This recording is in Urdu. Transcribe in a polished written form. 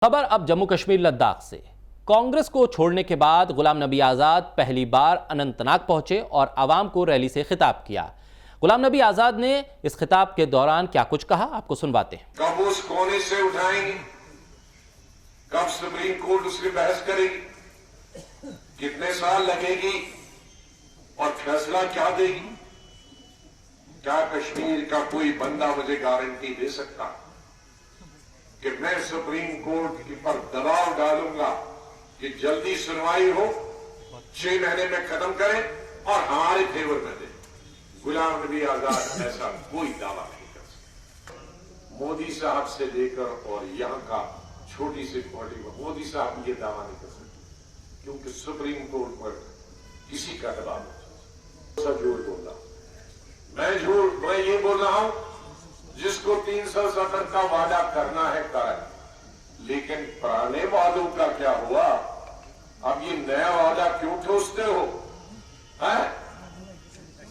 خبر اب جموں کشمیر لداخ سے۔ کانگریس کو چھوڑنے کے بعد غلام نبی آزاد پہلی بار اننت ناگ پہنچے اور عوام کو ریلی سے خطاب کیا۔ غلام نبی آزاد نے اس خطاب کے دوران کیا کچھ کہا، آپ کو سنواتے ہیں۔ کب اس کونے سے اٹھائیں گے، کب سپریم کورٹ اس کی بحث کرے گی، کتنے سال لگے گی اور فیصلہ کیا دے گی؟ کیا کشمیر کا کوئی بندہ مجھے گارنٹی دے سکتا کہ میں سپریم کورٹ پر دباؤ ڈالوں گا کہ جلدی سنوائی ہو، 6 مہینے میں ختم کریں اور ہمارے فیور میں دیں؟ غلام نبی آزاد ایسا کوئی دعویٰ نہیں کر سکتا۔ مودی صاحب سے لے کر اور یہاں کا چھوٹی سی پارٹی میں مودی صاحب یہ دعویٰ نہیں کر سکتے، کیونکہ سپریم کورٹ پر کسی کا دباؤ نہیں۔ جھوٹ بول رہا میں یہ بول رہا ہوں جس کو 370 کا وعدہ کرنا ہے کریں، لیکن پرانے وعدوں کا کیا ہوا؟ اب یہ نیا وعدہ کیوں ٹھوستے ہو؟